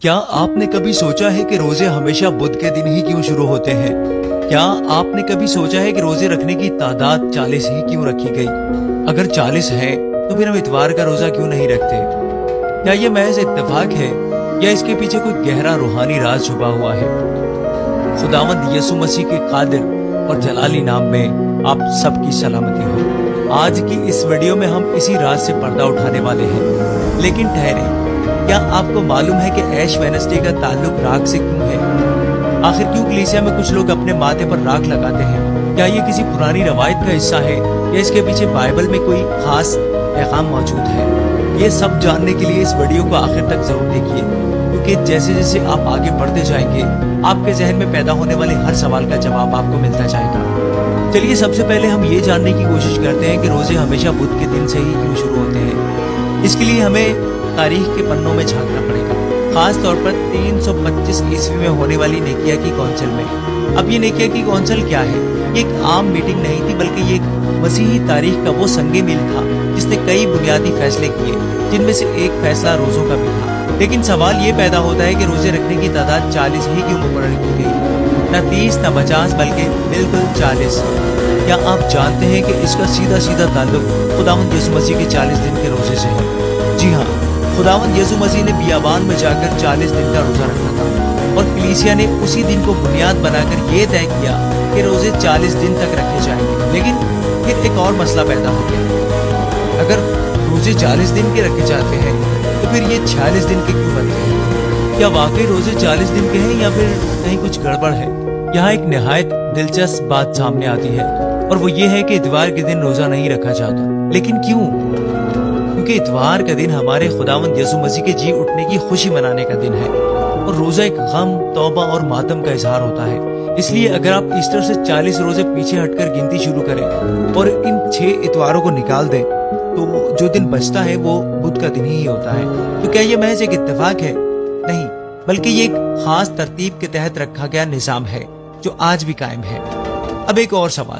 क्या आपने कभी सोचा है कि रोजे हमेशा बुध के दिन ही क्यों शुरू होते हैं? क्या आपने कभी सोचा है कि रोजे रखने की तादाद 40 ही क्यों रखी गई? अगर 40 है तो फिर हम इतवार का रोजा क्यों नहीं रखते? क्या ये महज इत्तेफाक है या इसके पीछे कोई गहरा रूहानी राज छुपा हुआ है? खुदावंद यसु मसीह के कादिर और जलाली नाम में आप सबकी सलामती हो। आज की इस वीडियो में हम इसी राज से पर्दा उठाने वाले हैं। लेकिन ठहरे, क्या आपको मालूम है कि ऐश वेडनेसडे का ताल्लुक राख से क्यों है? आखिर क्यों कलीसिया में कुछ लोग अपने माथे पर राख लगाते हैं? क्या ये किसी पुरानी रवायत का हिस्सा है या इसके पीछे बाइबल में कोई खास पैगाम मौजूद है? ये सब जानने के लिए इस वीडियो को आखिर तक जरूर देखिए, क्योंकि जैसे जैसे आप आगे बढ़ते जाएंगे आपके जहन में पैदा होने वाले हर सवाल का जवाब आपको मिलता जाएगा। चलिए सबसे पहले हम ये जानने की कोशिश करते हैं कि रोजे हमेशा बुध के दिन से ही क्यों शुरू होते हैं। इसके लिए हमें तारीख के पन्नों में झांकना पड़ेगा, खास तौर पर 325 ईस्वी में होने वाली निकिया की कौंसिल में। अब ये निकिया की कौंसिल क्या है? ये एक आम मीटिंग नहीं थी, बल्कि ये एक मसीही तारीख का वो संगे मील था जिसने कई बुनियादी फैसले किए, जिनमें से एक फैसला रोजों का भी था। लेकिन सवाल ये पैदा होता है कि रोजे रखने की तादाद 40 ही क्यों मुकर्रर की गई? न 30 न 50, बल्कि बिल्कुल 40। क्या आप जानते हैं कि इसका सीधा सीधा ताल्लुक खुदावंद यीशु मसीह के 40 दिन के रोजे से है? जी हाँ, खुदावंद यीशु मसीह ने बियाबान में जाकर 40 दिन का रोजा रखा था और कलीसिया ने उसी दिन को बुनियाद बनाकर ये तय किया कि रोजे 40 दिन तक रखे जाएंगे। लेकिन फिर एक और मसला पैदा हो गया। अगर रोजे 40 दिन के रखे जाते हैं तो फिर ये 46 दिन के क्यों बनते हैं? क्या वाकई रोजे 40 दिन के हैं या फिर कहीं कुछ गड़बड़ है? यहाँ एक निहायत दिलचस्प बात सामने आती है और वो ये है कि इतवार के दिन रोजा नहीं रखा जाता। लेकिन क्यों? क्योंकि इतवार का दिन हमारे खुदावंद यीशु मसीह के जी उठने की खुशी मनाने का दिन है और रोजा एक गम, तौबा और मातम का इजहार होता है। इसलिए अगर आप ईस्टर से 40 रोजे पीछे हटकर गिनती शुरू करें और इन 6 इतवारों को निकाल दें तो जो दिन बचता है वो बुध का दिन ही होता है। तो क्या ये महज एक इत्तेफाक है? नहीं, बल्कि ये एक खास तरतीब के तहत रखा गया निजाम है जो आज भी कायम है। अब एक और सवाल,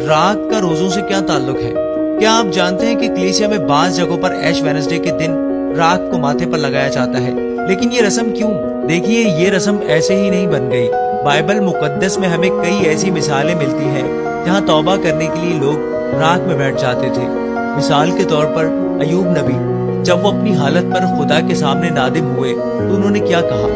राख का रोजों से क्या ताल्लुक है? क्या आप जानते हैं कि कलीसिया में बाज़ जगहों पर ऐश वेडनेसडे के दिन राख को माथे पर लगाया जाता है? लेकिन ये रस्म क्यों? देखिए, ये रस्म ऐसे ही नहीं बन गई। बाइबल मुकद्दस में हमें कई ऐसी मिसालें मिलती हैं जहाँ तौबा करने के लिए लोग राख में बैठ जाते थे। मिसाल के तौर पर अयूब नबी, जब वो अपनी हालत पर खुदा के सामने नादिम हुए तो उन्होंने क्या कहा?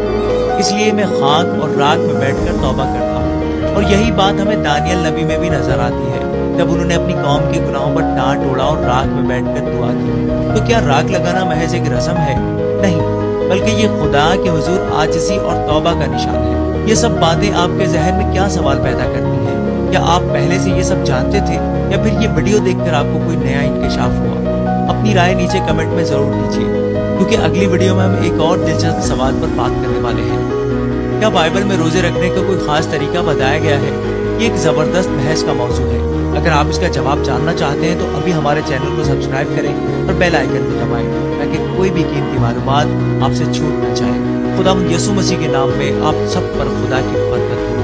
इसलिए मैं खाक और राख में बैठकर तौबा करता हूँ। और यही बात हमें दानियल नबी में भी नजर आती है, जब उन्होंने अपनी कौम के गुनाहों पर डांट तोड़ा और राख में बैठकर दुआ की। तो क्या राख लगाना महज एक रस्म है? नहीं, बल्कि ये खुदा के हुजूर आजिज़ी और तौबा का निशान है। ये सब बातें आपके जहन में क्या सवाल पैदा करती हैं? क्या आप पहले से ये सब जानते थे या फिर ये वीडियो देखकर आपको कोई नया इंकशाफ हुआ? अपनी राय नीचे कमेंट में जरूर दीजिए, क्योंकि अगली वीडियो में हम एक और दिलचस्प सवाल पर बात करने वाले हैं। क्या बाइबल में रोजे रखने का कोई खास तरीका बताया गया है? ये एक जबरदस्त बहस का मौजू है। अगर आप इसका जवाब जानना चाहते हैं तो अभी हमारे चैनल को सब्सक्राइब करें और बेल आइकन को दबाएं, ताकि कोई भी कीमती मालूमात आपसे छूट न जाए। खुदावंद यीशु मसीह के नाम में आप सब पर खुदा की बरकत हो।